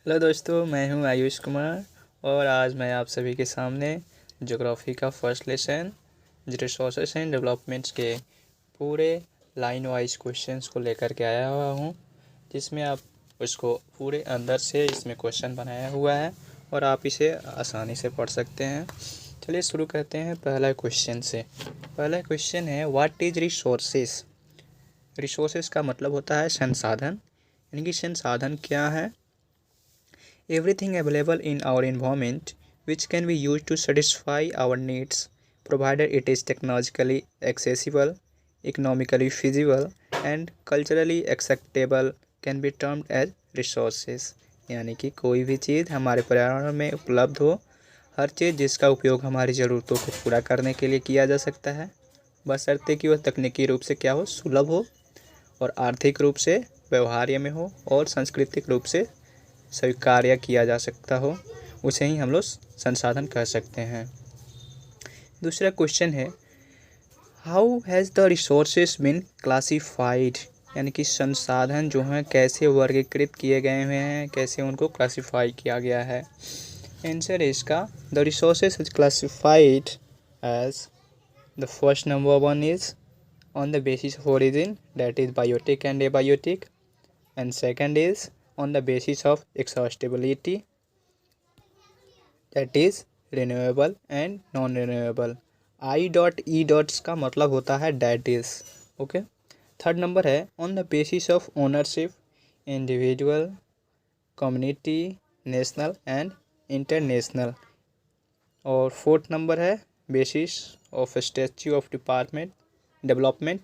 Hello दोस्तों, मैं हूं आयुष कुमार और आज मैं आप सभी के सामने ज्योग्राफी का first lesson resources and developments के पूरे लाइन वाइज क्वेश्चंस को लेकर के आया हुआ हूं, जिसमें आप उसको पूरे अंदर से इसमें क्वेश्चन बनाया हुआ है और आप इसे आसानी से पढ़ सकते हैं। चलिए शुरू करते हैं पहला क्वेश्चन से। पहला क्वेश्चन है, व्हाट इज रिसोर्सेस। रिसोर्सेस का मतलब होता है संसाधन, यानी कि संसाधन क्या है। Everything available in our environment which can be used to satisfy our needs, provided it is technologically accessible, economically feasible, and culturally acceptable, can be termed as resources। यानी कि कोई भी चीज़ हमारे पर्यावरण में उपलब्ध हो, हर चीज़ जिसका उपयोग हमारी ज़रूरतों को पूरा करने के लिए किया जा सकता है, बशर्ते कि वह तकनीकी रूप से क्या हो, सुलभ हो, और आर्थिक रूप से व्यवहार्य में हो, और सांस्कृतिक रूप से स्वीकार्य किया जा सकता हो, उसे ही हम लोग संसाधन कह सकते हैं। दूसरा क्वेश्चन है, how has the resources been classified. यानी कि संसाधन जो हैं कैसे वर्गीकृत किए गए हुए हैं, कैसे उनको क्लासिफाई किया गया है। आंसर है इसका, the resources is classified as the first number one is on the basis of origin, that is biotic and abiotic, and second is on the basis of exhaustibility, that is renewable and non renewable। I dot E dots का मतलब होता है that is. Okay. Third number है on the basis of ownership, individual, community, national and international. और fourth number है basis of statue of department development,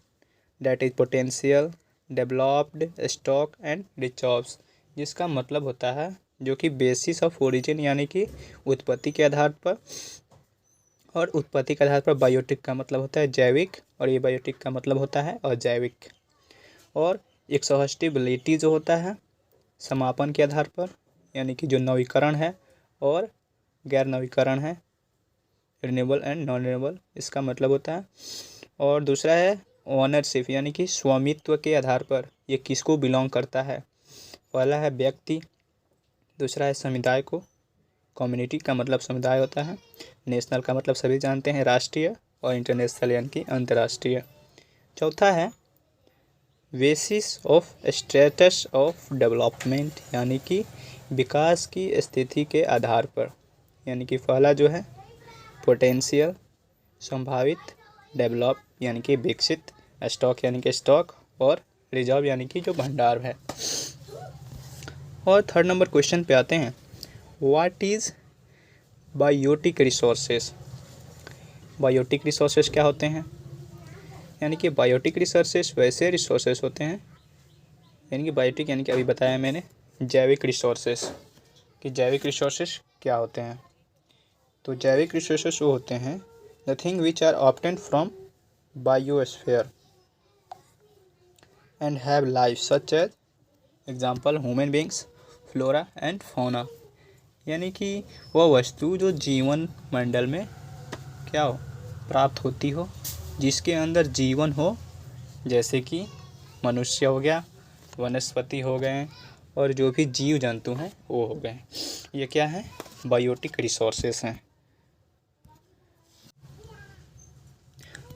that is potential, developed, stock and reserves, जिसका मतलब होता है जो कि बेसिस ऑफ ओरिजिन यानी कि उत्पत्ति के आधार पर, और उत्पत्ति के आधार पर बायोटिक का मतलब होता है जैविक, और ये बायोटिक का मतलब होता है अजैविक। और एक्सहॉस्टिबिलिटी जो होता है समापन के आधार पर, यानी कि जो नवीकरण है और गैर नवीकरण है, रिन्यूएबल एंड नॉन रिन्यूएबल, इसका मतलब होता है। और दूसरा है ओनरशिप, यानी कि स्वामित्व के आधार पर ये किसको बिलोंग करता है। पहला है व्यक्ति, दूसरा है समुदाय को, कम्युनिटी का मतलब समुदाय होता है, नेशनल का मतलब सभी जानते हैं राष्ट्रीय, और इंटरनेशनल यानी कि अंतर्राष्ट्रीय। चौथा है basis of status of development, यानी कि विकास की स्थिति के आधार पर, यानी कि पहला जो है पोटेंशियल, संभावित, डेवलप यानी कि विकसित, स्टॉक यानी कि स्टॉक, और रिजर्व यानी कि जो भंडार है। और थर्ड नंबर क्वेश्चन पे आते हैं, what is biotic resources. Biotic resources क्या होते हैं। यानी कि बायोटिक रिसोर्सेस वैसे रिसोर्सेस होते हैं, यानी कि बायोटिक यानी कि अभी बताया मैंने जैविक रिसोर्सेस, कि जैविक रिसोर्सेस क्या होते हैं। तो जैविक रिसोर्सेस वो होते हैं the thing which are obtained from biosphere and have life such as example human beings, flora and fauna. यानी कि वह वस्तु जो जीवन मंडल में क्या हो, प्राप्त होती हो, जिसके अंदर जीवन हो, जैसे कि मनुष्य हो गया, वनस्पति हो गए, और जो भी जीव जंतु हैं वो हो गए। ये क्या है, बायोटिक रिसोर्सेस हैं।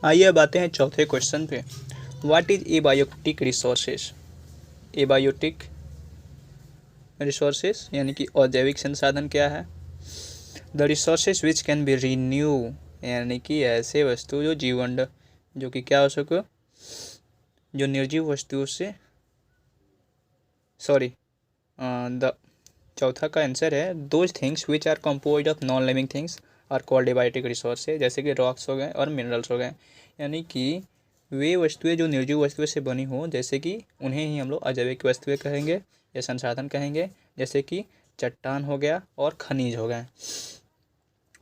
आइए अब आते हैं चौथे क्वेश्चन पे, what is abiotic resources. Abiotic resources यानी कि अजैविक संसाधन क्या है। The resources which can B renew, यानी कि ऐसे वस्तु जो जीवन, जो कि क्या हो सके, जो निर्जीव वस्तुओं से, सॉरी, द चौथा का आंसर है those things which are composed of non living things are called abiotic resources, जैसे कि रॉक्स हो गए और मिनरल्स हो गए। यानी कि वे वस्तुएं जो निर्जीव वस्तुएं से बनी हो, जैसे कि उन्हें ही हम लोग अजैविक वस्तुएं कहेंगे या संसाधन कहेंगे, जैसे कि चट्टान हो गया और खनिज हो गए।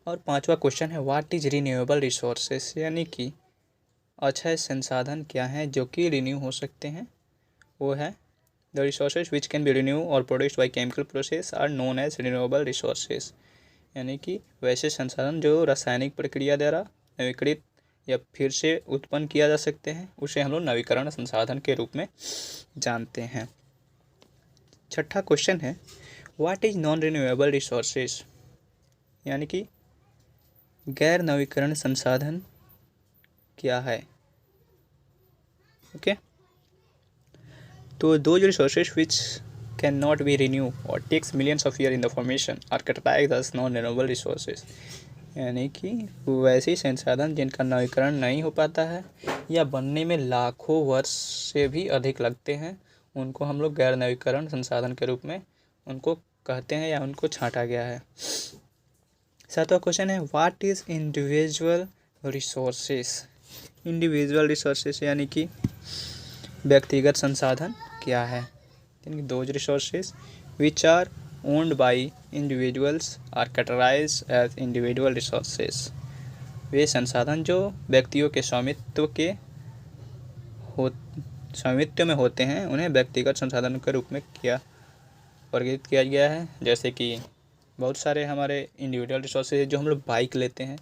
और पांचवा क्वेश्चन है व्हाट इज रिन्यूएबल रिसोर्सेस, यानी कि अक्षय संसाधन क्या हैं जो कि रिन्यू हो सकते हैं। वो है the resources which can be renew or produced by chemical process are known as renewable resources. यानी कि वैसे संसाधन जो रासायनिक प्रक्रिया द्वारा नवीकृत या फिर से उत्पन्न किया जा सकते हैं, उसे हम लोग नवीकरण संसाधन के रूप में जानते हैं। छठा क्वेश्चन है what is non renewable resources, यानी कि गैर नवीकरण संसाधन क्या है। ओके, तो those resources which can not be renew or takes millions of year in the formation are categorized as non renewable resources, यानी कि वैसे संसाधन जिनका नवीकरण नहीं हो पाता है या बनने में लाखों वर्ष से भी अधिक लगते हैं, उनको हम लोग गैर नवीकरण संसाधन के रूप में उनको कहते हैं या उनको छांटा गया है। सातवां क्वेश्चन है what is individual resources. Individual resources यानी कि व्यक्तिगत संसाधन क्या है। यानी कि those resources which are owned by individuals are categorized as individual resources, वे संसाधन जो व्यक्तियों के स्वामित्व में होते हैं उन्हें व्यक्तिगत संसाधन के रूप में वर्गीकृत किया गया है। जैसे कि बहुत सारे हमारे इंडिविजुअल रिसोर्सेज जो हम लोग बाइक लेते हैं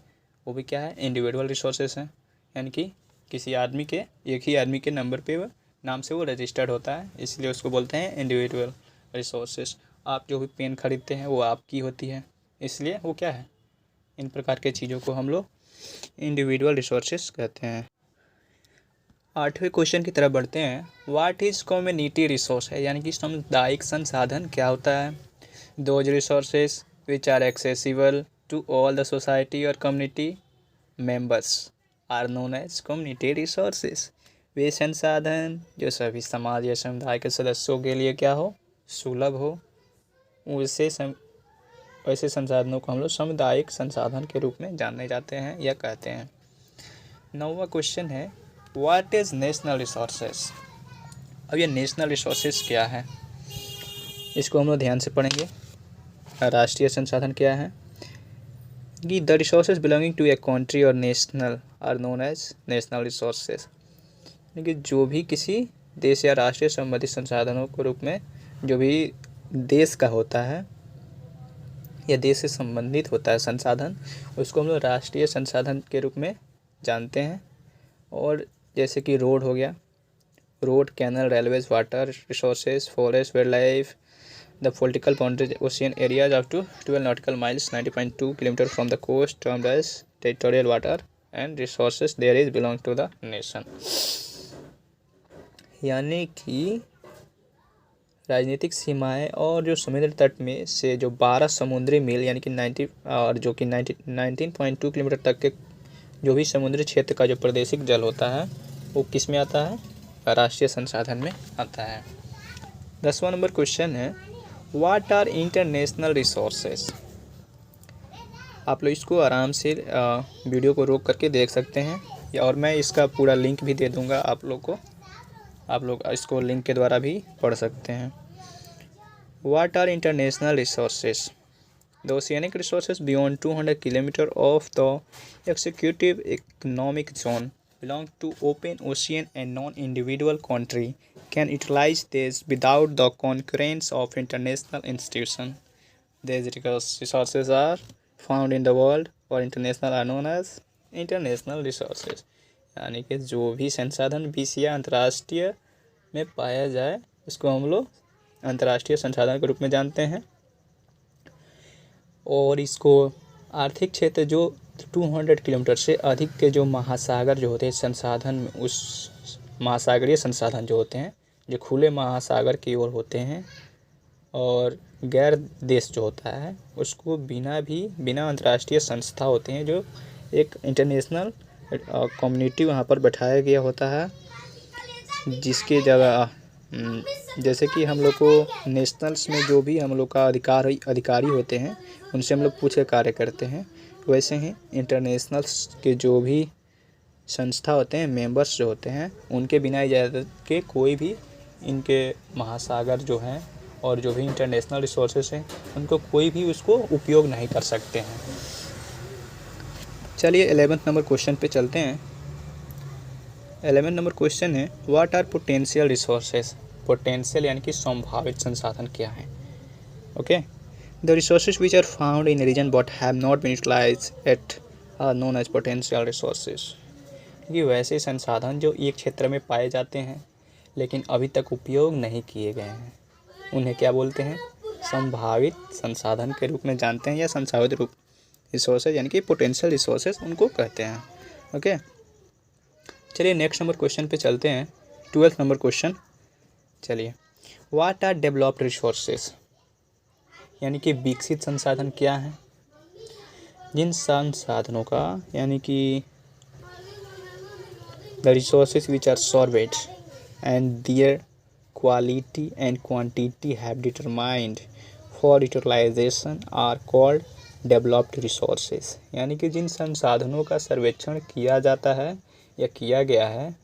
वो भी क्या है, इंडिविजुअल रिसोर्सेज हैं, यानी कि किसी आदमी के एक ही आदमी के नाम से वो रजिस्टर्ड होता है, इसलिए उसको बोलते हैं इंडिविजुअल रिसोर्सेज। आप जो भी पेन खरीदते हैं वो आपकी होती है, इसलिए वो क्या है, इन प्रकार के चीज़ों को हम लोग इंडिविजुअल रिसोर्सेज कहते हैं। 8वें क्वेश्चन की तरफ बढ़ते हैं। व्हाट इज कम्युनिटी रिसोर्स है, यानी कि सामुदायिक संसाधन क्या होता है। Those resources which are accessible to all the society or community members are known as community resources, वे संसाधन जो सभी समाज या समुदाय के सदस्यों के लिए क्या हो, सुलभ हो, वैसे संसाधनों को हम लोग सामुदायिक संसाधन के रूप में जाने जाते हैं या कहते हैं। 9वां क्वेश्चन है व्हाट इज नेशनल रिसोर्सेज। अब ये नेशनल रिसोर्सेज क्या है, इसको हम लोग ध्यान से पढ़ेंगे। राष्ट्रीय संसाधन क्या है कि the resources belonging to a country or national are known as national resources, यानी कि जो भी किसी देश या राष्ट्रीय संबंधित संसाधनों के रूप में जो भी देश का होता है या देश से संबंधित होता है संसाधन, उसको हम लोग राष्ट्रीय संसाधन के रूप में जानते हैं। और जैसे कि रोड हो गया, road, canal, railways, water resources, forest, wild life, the political boundaries, ocean areas up to 12 nautical miles 90.2 kilometre from the coast termed as territorial water and resources there is belong to the nation, यानी कि राजनीतिक सीमाएं और जो समुद्र तट में से जो 12 समुद्री मील यानी कि 19.2 किलोमीटर तक के जो भी समुद्री क्षेत्र का जो प्रादेशिक जल होता है वो किस में आता है, राष्ट्रीय संसाधन में आता है। 10वां नंबर क्वेश्चन है व्हाट आर इंटरनेशनल रिसोर्सेज। आप लोग इसको आराम से वीडियो को रोक करके देख सकते हैं, और मैं इसका पूरा लिंक भी दे दूंगा आप लोग को, आप लोग इसको लिंक के द्वारा भी पढ़ सकते हैं। What are international resources, the oceanic resources beyond 200 km of the executive economic zone belong to open ocean and non-individual country can utilize this without the concurrence of international institution. These resources are found in the world or international are known as international resources, यानी कि जो भी संसाधन विश्व या अंतर्राष्ट्रीय में पाया जाए उसको हम लोग अंतर्राष्ट्रीय संसाधन के रूप में जानते हैं। और इसको आर्थिक क्षेत्र जो 200 किलोमीटर से अधिक के जो महासागर जो होते हैं संसाधन में, उस महासागरीय संसाधन जो होते हैं जो खुले महासागर की ओर होते हैं, और गैर देश जो होता है उसको बिना अंतर्राष्ट्रीय संस्था होते हैं, जो एक इंटरनेशनल कम्युनिटी वहाँ पर बैठाया गया होता है, जिसके जगह जैसे कि हम लोग को नेशनल्स में जो भी हम लोग का अधिकारी होते हैं उनसे हम लोग पूछ के कार्य करते हैं, वैसे ही इंटरनेशनल्स के जो भी संस्था होते हैं, मेंबर्स जो होते हैं, उनके बिना इजाज़त के कोई भी इनके महासागर जो हैं और जो भी इंटरनेशनल रिसोर्सेज हैं उनको कोई भी उसको उपयोग नहीं कर सकते हैं। चलिए 11वें नंबर क्वेश्चन पे चलते हैं। 11वें नंबर क्वेश्चन है what are potential resources. Potential यानी कि संभावित संसाधन क्या है। Okay, the resources which are found in region but have not been utilised at are known as potential resources. ये वैसे संसाधन जो एक क्षेत्र में पाए जाते हैं लेकिन अभी तक उपयोग नहीं किए गए हैं, उन्हें क्या बोलते हैं, संभावित संसाधन के रूप में जानते हैं, या संभावित रूप रिसोर्सेज यानी कि पोटेंशियल रिसोर्सेज उनको कहते हैं। ओके, चलिए नेक्स्ट नंबर क्वेश्चन पे चलते हैं। 12th नंबर क्वेश्चन, चलिए, व्हाट आर डेवलप्ड रिसोर्सेज, यानी कि विकसित संसाधन क्या हैं? जिन संसाधनों का, यानी कि the resources which are surveyed and their quality and quantity have determined for utilization are called developed resources, यानी कि जिन संसाधनों का सर्वेक्षण किया जाता है या किया गया है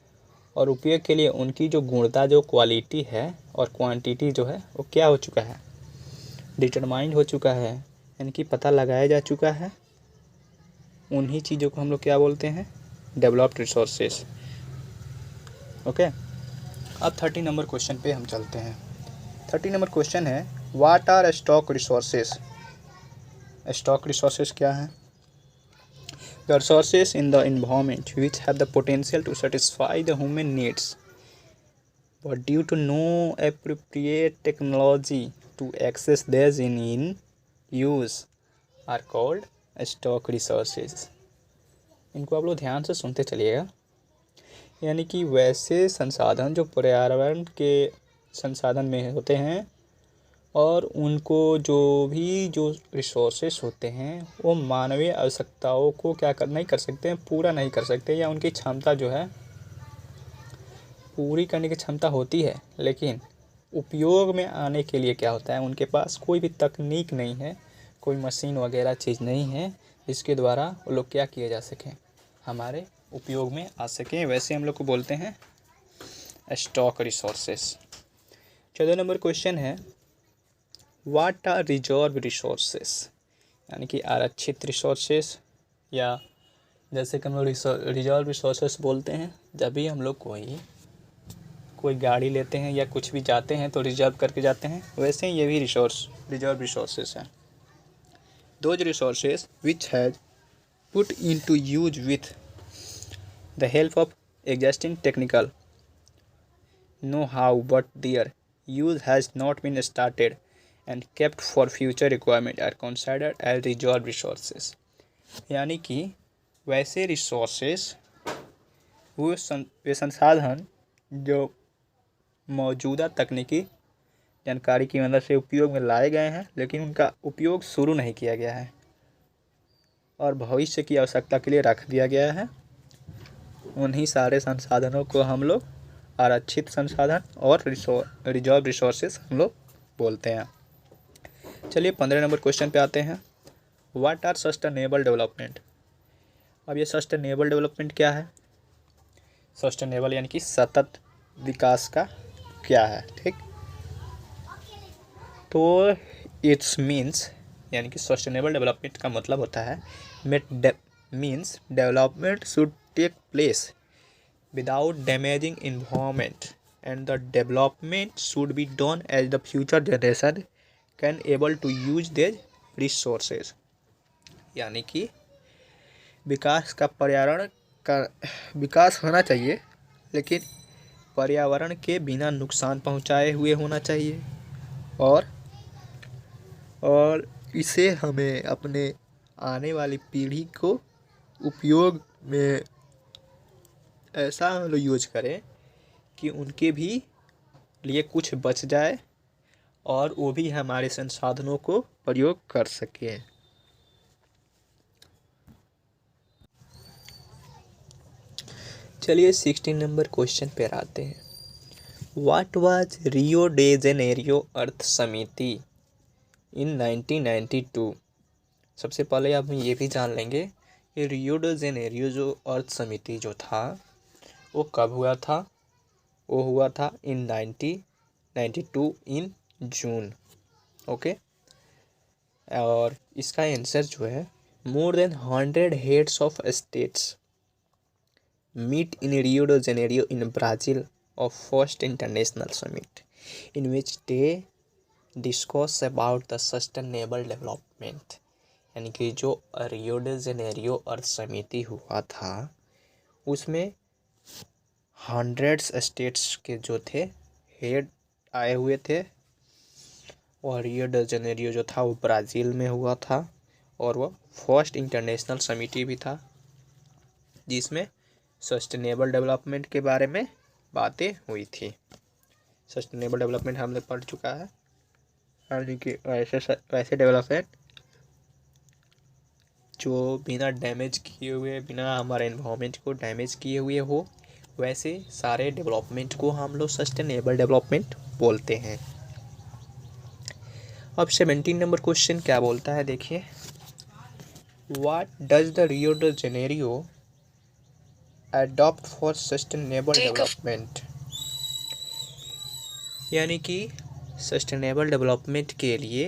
और उपयोग के लिए उनकी जो गुणता, जो क्वालिटी है और क्वांटिटी जो है वो क्या हो चुका है, डिटरमाइंड हो चुका है, यानी कि पता लगाया जा चुका है, उन्हीं चीज़ों को हम लोग क्या बोलते हैं, डेवलप्ड रिसोर्सेज। ओके, अब 30 नंबर क्वेश्चन पे हम चलते हैं। 30 नंबर क्वेश्चन है, what are stock resources. Stock resources क्या है? The resources in the environment which have the potential to satisfy the human needs, but due to no appropriate technology to access these in use are called stock resources। इनको आप लोग ध्यान से सुनते चलिएगा। यानी कि वैसे संसाधन जो पर्यावरण के संसाधन में होते हैं और उनको जो रिसोर्सेस होते हैं वो मानवीय आवश्यकताओं को नहीं कर सकते हैं, पूरा नहीं कर सकते, या उनकी क्षमता जो है पूरी करने की क्षमता होती है, लेकिन उपयोग में आने के लिए क्या होता है, उनके पास कोई भी तकनीक नहीं है, कोई मशीन वगैरह चीज़ नहीं है जिसके द्वारा वो लोग क्या किए जा सकें, हमारे उपयोग में आ सकें। वैसे हम लोग को बोलते हैं स्टॉक रिसोर्सेस। 14 नंबर क्वेश्चन है, व्हाट आर रिजर्व रिसोर्सेस, यानी कि आरक्षित रिसोर्सेस, या जैसे कि हम लोग रिजर्व रिसोर्सेस बोलते हैं जब भी हम लोग कोई गाड़ी लेते हैं या कुछ भी जाते हैं तो रिजर्व करके जाते हैं, वैसे ही ये भी रिजर्व रिसोर्सेस हैं। Those resources which has put into use with the help of existing technical know how but their use has not been started and kept for future requirement are considered as reserve resources। यानी कि वैसे resources वे संसाधन जो मौजूदा तकनीकी जानकारी की मदद से उपयोग में लाए गए हैं लेकिन उनका उपयोग शुरू नहीं किया गया है और भविष्य की आवश्यकता के लिए रख दिया गया है, उन्हीं सारे संसाधनों को हम लोग आरक्षित संसाधन और रिजर्व रिसोर्सेस हम लोग बोलते हैं। चलिए 15 नंबर क्वेश्चन पे आते हैं, व्हाट आर सस्टेनेबल डेवलपमेंट। अब ये सस्टेनेबल डेवलपमेंट क्या है? सस्टेनेबल यानी कि सतत विकास का क्या है, ठीक। तो इट्स मीन्स, यानी कि सस्टेनेबल डेवलपमेंट का मतलब होता है means development should take place without damaging environment and the development should be done as the future generation can able to use these resources. यानी कि विकास का पर्यावरण का विकास होना चाहिए लेकिन पर्यावरण के बिना नुकसान पहुंचाए हुए होना चाहिए और इसे हमें अपने आने वाली पीढ़ी को उपयोग में ऐसा यूज करें कि उनके भी लिए कुछ बच जाए और वो भी हमारे संसाधनों को प्रयोग कर सकें। चलिए 16 नंबर क्वेश्चन पर आते हैं, what was Rio de Janeiro earth summit in 1992। सबसे पहले आप ये भी जान लेंगे कि रियो डे जेनेरियो जो अर्थ समिति जो था वो कब हुआ था? वो हुआ था इन 1992 इन जून। ओके, और इसका आंसर जो है, more than 100 heads of states meet in Rio de Janeiro in Brazil of first international summit in which they discuss about the sustainable development. यानी कि जो रियो डे जेनेरियो अर्थ समिति हुआ था उसमें 100 स्टेट्स के जो थे हेड आए हुए थे और रियो डी जेनेरियो जो था वो ब्राज़ील में हुआ था और वह फर्स्ट इंटरनेशनल समिति भी था जिसमें सस्टेनेबल डेवलपमेंट के बारे में बातें हुई थी। सस्टेनेबल डेवलपमेंट हमने पढ़ चुका है, यानी कि वैसे डेवलपमेंट जो बिना डैमेज किए हुए, बिना हमारे एनवायरनमेंट को डैमेज किए हुए हो, वैसे सारे डेवलपमेंट को हम लोग सस्टेनेबल डेवलपमेंट बोलते हैं। अब 17 नंबर क्वेश्चन क्या बोलता है, देखिए, what does the Rio de Janeiro adopt for sustainable development. यानी कि सस्टेनेबल डेवलपमेंट के लिए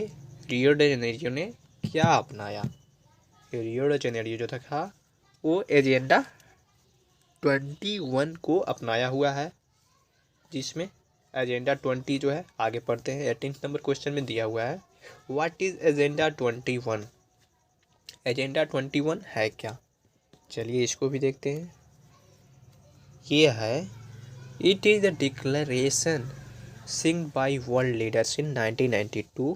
रियो डी जेनेरियो ने क्या अपनाया। रियो डी जेनेरियो जो था वो एजेंडा 21 को अपनाया हुआ है, जिसमें एजेंडा 20 जो है, आगे पढ़ते हैं, 18 नंबर क्वेश्चन में दिया हुआ है, व्हाट इज एजेंडा 21। एजेंडा 21 है क्या, चलिए इसको भी देखते हैं। ये है, it is the declaration signed by world leaders in 1992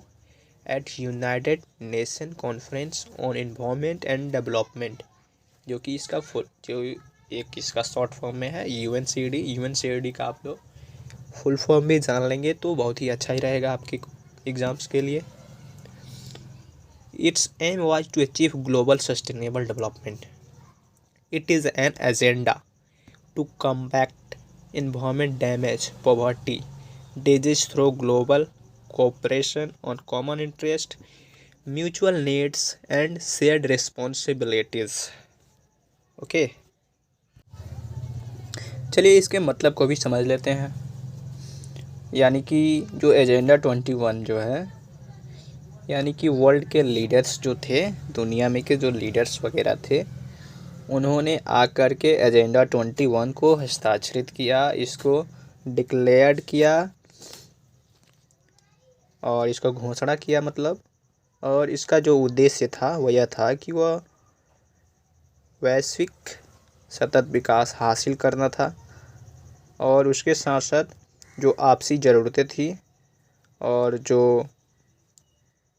at United Nations Conference on Environment and Development, जो कि इसका इसका शॉर्ट फॉर्म में है यूएनसीडी। यूएनसीडी का आप लोग फुल फॉर्म भी जान लेंगे तो बहुत ही अच्छा ही रहेगा आपके एग्जाम्स के लिए। It's aim was to achieve global sustainable development. It is an agenda to combat environment damage, poverty, disease through global cooperation on common interest, mutual needs and shared responsibilities। Okay, चलिए इसके मतलब को भी समझ लेते हैं। यानी कि जो एजेंडा 21 जो है, यानी कि वर्ल्ड के लीडर्स जो थे, दुनिया में के जो लीडर्स वगैरह थे, उन्होंने आकर के एजेंडा 21 को हस्ताक्षरित किया, इसको डिक्लेयर्ड किया और इसका घोषणा किया मतलब। और इसका जो उद्देश्य था वह यह था कि वह वैश्विक सतत विकास हासिल करना था और उसके साथ साथ जो आपसी ज़रूरतें थी और जो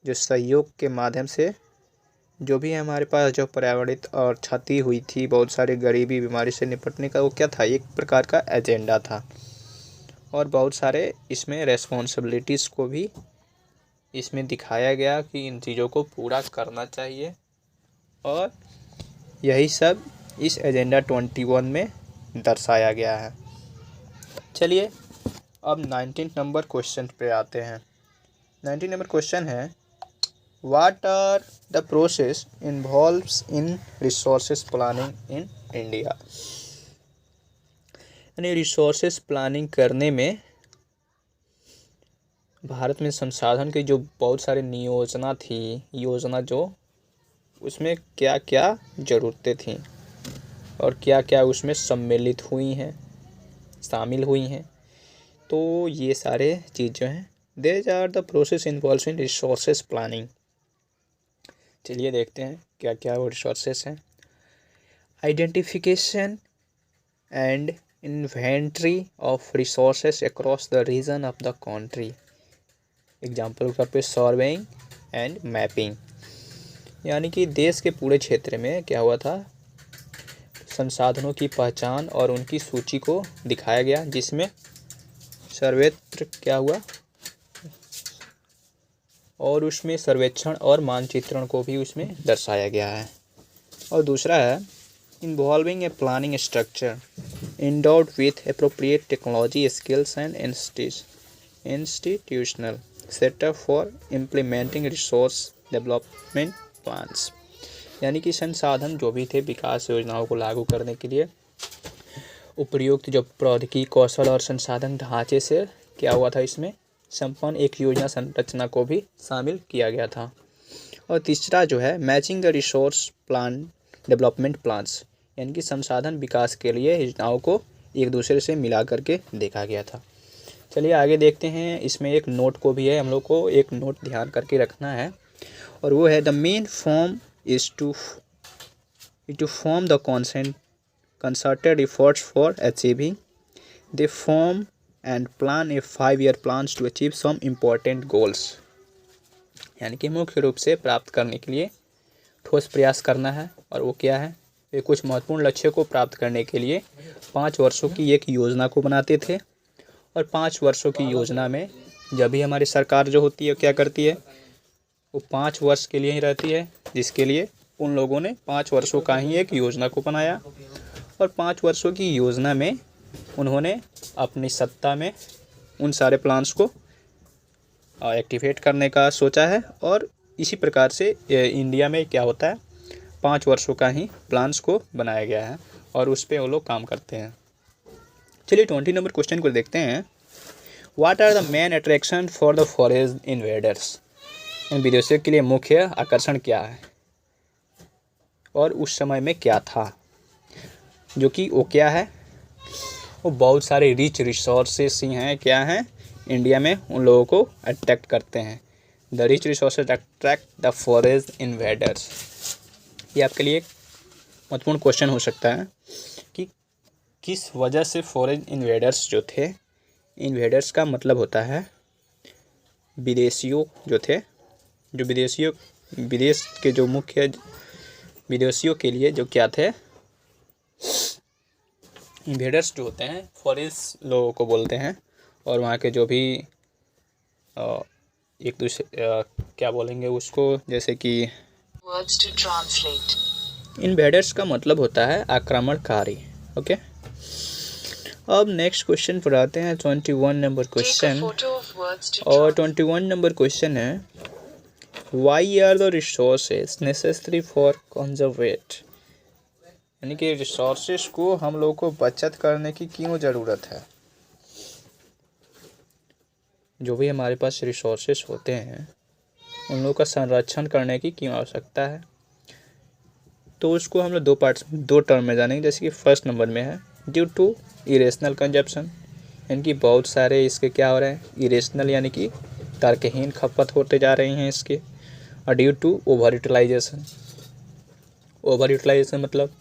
सहयोग के माध्यम से जो भी हमारे पास जो पर्यावरणित और क्षति हुई थी, बहुत सारी गरीबी बीमारी से निपटने का, वो क्या था, एक प्रकार का एजेंडा था। और बहुत सारे इसमें रेस्पॉन्सिबिलिटीज़ को भी इसमें दिखाया गया कि इन चीज़ों को पूरा करना चाहिए और यही सब इस एजेंडा 21 में दर्शाया गया है। चलिए अब 19 नंबर क्वेश्चन पे आते हैं। 19 नंबर क्वेश्चन है, What are the process involves in resources planning in India। यानी रिसोर्सेस प्लानिंग करने में भारत में संसाधन की जो बहुत सारे योजना जो उसमें क्या क्या ज़रूरतें थीं और क्या क्या उसमें शामिल हुई हैं। तो ये सारे चीज़ जो हैं, These are the process involved in resources planning। चलिए देखते हैं क्या क्या वो रिसोर्सेस हैं। Identification and inventory of resources across the region of the country. Example के तौर पे सर्वेइंग एंड मैपिंग। यानी कि देश के पूरे क्षेत्र में क्या हुआ था, संसाधनों की पहचान और उनकी सूची को दिखाया गया, जिसमें सर्वेत्र क्या हुआ और उसमें सर्वेक्षण और मानचित्रण को भी उसमें दर्शाया गया है। और दूसरा है, involving a planning structure endowed with appropriate technology skills and institutional setup for implementing resource development plans। यानी कि संसाधन जो भी थे विकास योजनाओं को लागू करने के लिए उपयुक्त जो प्रौद्योगिकी, कौशल और संसाधन ढांचे से क्या हुआ था, इसमें संपन्न एक योजना संरचना को भी शामिल किया गया था। और तीसरा जो है, matching the resource plan development plans, यानी कि संसाधन विकास के लिए योजनाओं को एक दूसरे से मिला करके देखा गया था। चलिए आगे देखते हैं। इसमें एक नोट को भी है, हम लोग को एक नोट ध्यान करके रखना है और वो है, the main form is to form the concerted efforts for achieving the form and plan a 5-year plans to achieve some important goals। यानी कि मुख्य रूप से प्राप्त करने के लिए ठोस प्रयास करना है। और वो क्या है, वे कुछ महत्वपूर्ण लक्ष्यों को प्राप्त करने के लिए 5 वर्षों की एक योजना को बनाते थे। और 5 वर्षों की योजना में जब भी हमारी सरकार जो होती है क्या करती है, वो 5 वर्ष के लिए ही रहती है, जिसके लिए उन लोगों ने 5 वर्षों का ही एक योजना को बनाया। और 5 वर्षों की योजना में उन्होंने अपनी सत्ता में उन सारे प्लान्स को एक्टिवेट करने का सोचा है। और इसी प्रकार से इंडिया में क्या होता है, 5 वर्षों का ही प्लान्स को बनाया गया है और उस पर वो लोग काम करते हैं। चलिए 20 नंबर क्वेश्चन को देखते हैं। What are the main attraction for the foreign invaders? इन विदेशियों के लिए मुख्य आकर्षण क्या है और उस समय में क्या था? जो कि वो क्या है, वो बहुत सारे रिच रिसोर्सेस ही हैं, क्या हैं, इंडिया में उन लोगों को अट्रैक्ट करते हैं। The rich resources attract the foreign invaders. ये आपके लिए एक महत्वपूर्ण क्वेश्चन हो सकता है कि किस वजह से फॉरेन इन्वेडर्स जो थे, इन्वेडर्स का मतलब होता है विदेशियों जो थे, जो विदेश के जो मुख्य विदेशियों के लिए जो क्या थे, इन्वेडर्स जो होते हैं फॉरेन लोगों को बोलते हैं। और वहाँ के जो भी एक दूसरे क्या बोलेंगे उसको, जैसे कि वर्ड्स टू ट्रांसलेट, इन्वेडर्स का मतलब होता है आक्रमणकारी। ओके, अब नेक्स्ट क्वेश्चन पर आते हैं 21 नंबर क्वेश्चन। और 21 नंबर क्वेश्चन है, why are the resources necessary for conserve? यानी कि रिसोर्सेज को हम लोग को बचत करने की क्यों ज़रूरत है? जो भी हमारे पास रिसोर्सेज होते हैं उन लोगों का संरक्षण करने की क्यों आवश्यकता है? तो उसको हम लोग दो टर्म में जानेंगे। जैसे कि फर्स्ट नंबर में है ड्यू टू इरेशनल कंजप्शन, यानी कि बहुत सारे इसके क्या हो रहे हैं, इरेशनल यानी कि तर्कहीन खपत होते जा रही हैं इसके। और due to over utilization, over utilization मतलब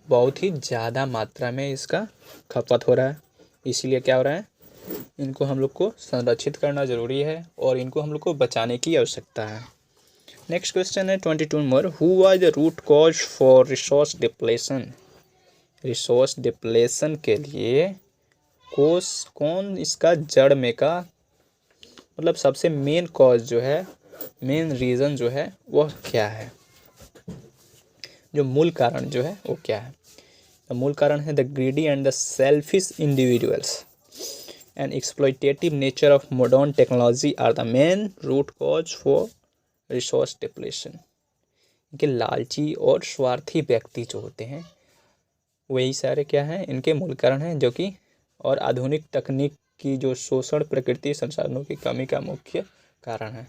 बहुत ही ज़्यादा मात्रा में इसका खपत हो रहा है, इसीलिए क्या हो रहा है, इनको हम लोग को संरक्षित करना ज़रूरी है और इनको हम लोग को बचाने की आवश्यकता है। नेक्स्ट क्वेश्चन है 22 नंबर, who was the root cause for resource depletion? Resource depletion के लिए कौन इसका जड़ में का मतलब सबसे मेन कॉज जो है, मेन रीज़न जो है वह क्या है, जो मूल कारण जो है वो क्या है? द मूल कारण है the greedy and the selfish individuals and exploitative nature of modern technology are the main root cause for resource depletion. इनके लालची और स्वार्थी व्यक्ति जो होते हैं वही सारे क्या हैं, इनके मूल कारण हैं, जो कि और आधुनिक तकनीक की जो शोषण प्रकृति संसाधनों की कमी का मुख्य कारण है।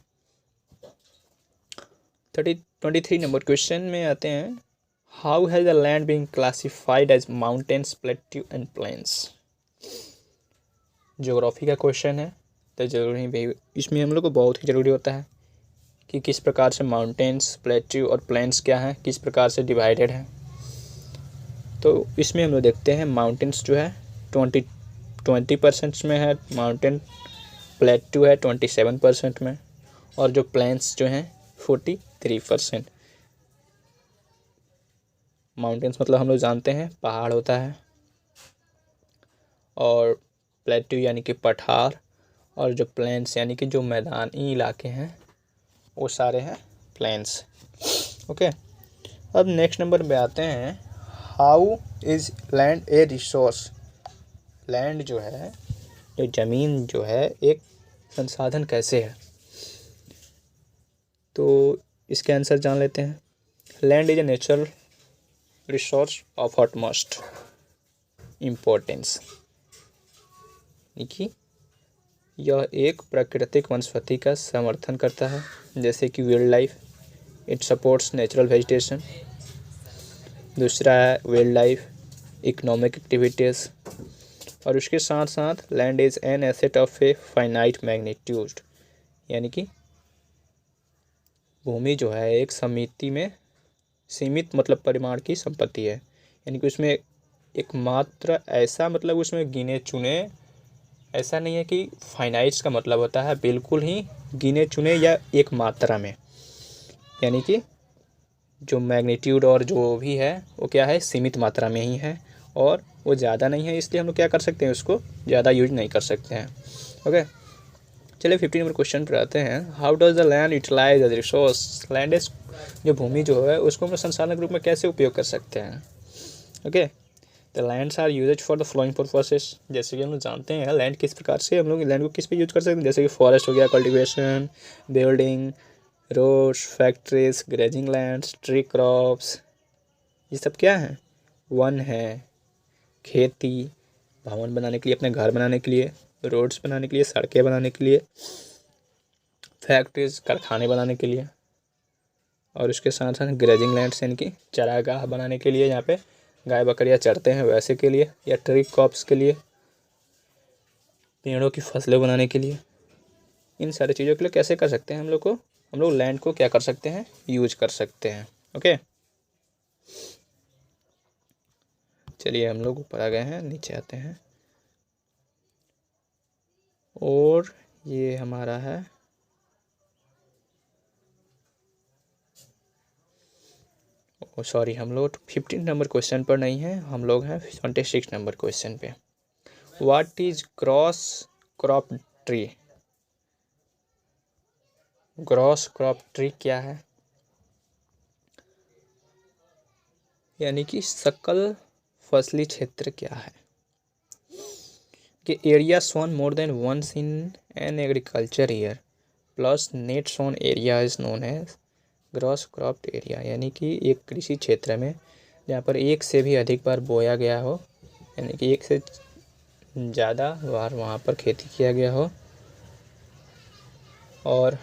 23 नंबर क्वेश्चन में आते हैं, how has the land been classified as mountains, plateau and plains? Geography का क्वेश्चन है तो जरूरी भी इसमें हम लोग को बहुत ही ज़रूरी होता है कि किस प्रकार से माउंटेन्स, प्लेट्यू और प्लेन्स क्या हैं, किस प्रकार से डिवाइडेड है। तो इसमें हम लोग देखते हैं माउंटेन्स जो है 20% में है माउंटेन, प्लेट्यू है 27% में, और जो प्लेन्स जो हैं 43%। माउंटेन्स मतलब हम लोग जानते हैं पहाड़ होता है, और प्लेट्यू यानी कि पठार, और जो प्लेन्स यानी कि जो मैदानी इलाके हैं वो सारे हैं प्लेन्स। ओके, अब नेक्स्ट नंबर पे आते हैं, how is land A resource? Land जो है, ये ज़मीन जो है एक संसाधन कैसे है? तो इसके आंसर जान लेते हैं। Land is a natural resource of utmost importance, देखिए यह एक प्राकृतिक वनस्पति का समर्थन करता है, जैसे कि wild life, it supports natural vegetation. दूसरा है वाइल्ड लाइफ, इकोनॉमिक एक्टिविटीज़, और उसके साथ साथ land is an asset of a finite magnitude, यानी कि भूमि जो है एक समिति में सीमित मतलब परिमाण की संपत्ति है, यानी कि उसमें एक मात्र ऐसा मतलब उसमें गिने चुने ऐसा नहीं है कि फाइनाइट्स का मतलब होता है बिल्कुल ही गिने चुने या एक मात्रा में, यानी कि जो मैग्नीट्यूड और जो भी है वो क्या है, सीमित मात्रा में ही है और वो ज़्यादा नहीं है, इसलिए हम लोग क्या कर सकते हैं, उसको ज़्यादा यूज नहीं कर सकते हैं। ओके, चलिए 15 नंबर क्वेश्चन पर आते हैं। How does the land utilize as resource. Land is, जो भूमि जो है उसको हम लोग संसाधन के रूप में कैसे उपयोग कर सकते हैं। Okay, the lands are use for the flowing purposes. जैसे कि हम लोग जानते हैं लैंड किस प्रकार से, हम लोग लैंड को किस पे यूज कर सकते हैं, जैसे कि फॉरेस्ट हो गया, cultivation, building, roads, factories, grazing lands, tree crops, ये सब क्या है, वन है। खेती, भवन बनाने के लिए, अपने घर बनाने के लिए, रोड्स बनाने के लिए, सड़कें बनाने के लिए, फैक्ट्रीज, कारखाने बनाने के लिए, और उसके साथ साथ ग्रेजिंग लैंड्स इनकी चरागाह बनाने के लिए, यहाँ पे गाय बकरियाँ चरते हैं वैसे के लिए, या ट्री क्रॉप्स के लिए, पेड़ों की फसलें बनाने के लिए। इन सारी चीज़ों के लिए कैसे कर सकते हैं, हम लोग लैंड को क्या कर सकते हैं, यूज कर सकते हैं। ओके, चलिए हम लोग ऊपर आ गए हैं, नीचे आते हैं। और ये हमारा है सॉरी, हम लोग 15 नंबर क्वेश्चन पर नहीं है, हम लोग हैं 26 नंबर क्वेश्चन पे। What is gross crop tree. Gross crop tree क्या है, यानी कि सकल फसली क्षेत्र क्या है। कि area sown more than once in an agriculture year plus net sown area is known as gross crop area. यानी कि एक कृषि क्षेत्र में जहाँ पर एक से भी अधिक बार बोया गया हो, यानी कि एक से ज़्यादा बार वहाँ पर खेती किया गया हो और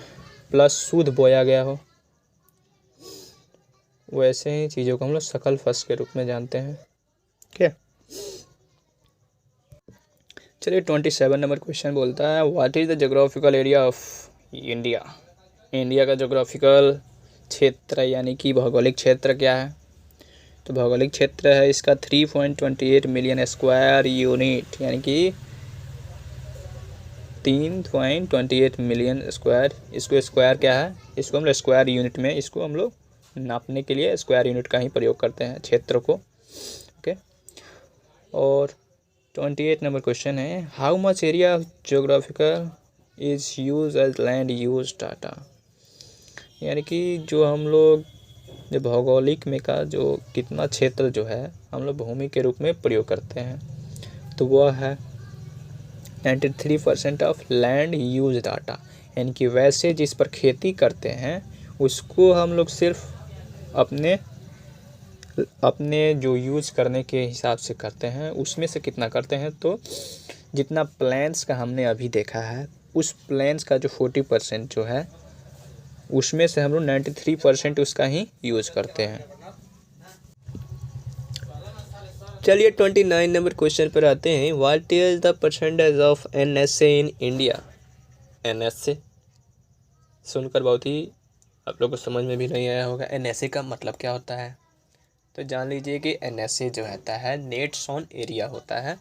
प्लस शुद्ध बोया गया हो, वैसे ही चीज़ों को हम लोग सकल फसल के रूप में जानते हैं। ठीक है, चलिए 27 नंबर क्वेश्चन बोलता है what is the geographical area of India. India का जोग्राफिकल क्षेत्र यानी कि भौगोलिक क्षेत्र क्या है। तो भौगोलिक क्षेत्र है इसका 3.28 मिलियन स्क्वायर यूनिट, यानी कि 3.28 मिलियन स्क्वायर। इसको स्क्वायर क्या है, इसको हम लोग स्क्वायर यूनिट में, इसको हम लोग नापने के लिए स्क्वायर यूनिट का ही प्रयोग करते हैं क्षेत्र को। ओके, और 28 नंबर क्वेश्चन है how much area geographical is use as land use data. यानी कि जो हम लोग जो भौगोलिक में का जो कितना क्षेत्र जो है हम लोग भूमि के रूप में प्रयोग करते हैं, तो वह है 93% ऑफ लैंड यूज डाटा। यानी कि वैसे जिस पर खेती करते हैं उसको हम लोग सिर्फ अपने जो यूज करने के हिसाब से करते हैं, उसमें से कितना करते हैं, तो जितना प्लान्स का हमने अभी देखा है उस प्लान्स का जो 40% जो है उसमें से हम लोग 93% उसका ही यूज करते हैं। चलिए 29 नंबर क्वेश्चन पर आते हैं what is the percentage of NSA in India. NSA सुनकर बहुत ही आप लोग को समझ में भी नहीं आया होगा NSA का मतलब क्या होता है। तो जान लीजिए कि NSA जो होता है नेट सोन एरिया होता है,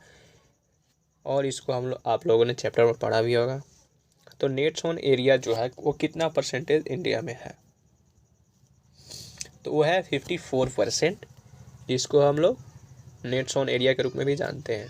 और इसको आप लोगों ने चैप्टर में पढ़ा भी होगा। तो नेट सोन एरिया जो है वो कितना परसेंटेज इंडिया में है, तो वो है 54%, जिसको हम लोग नेट सोन एरिया के रूप में भी जानते हैं।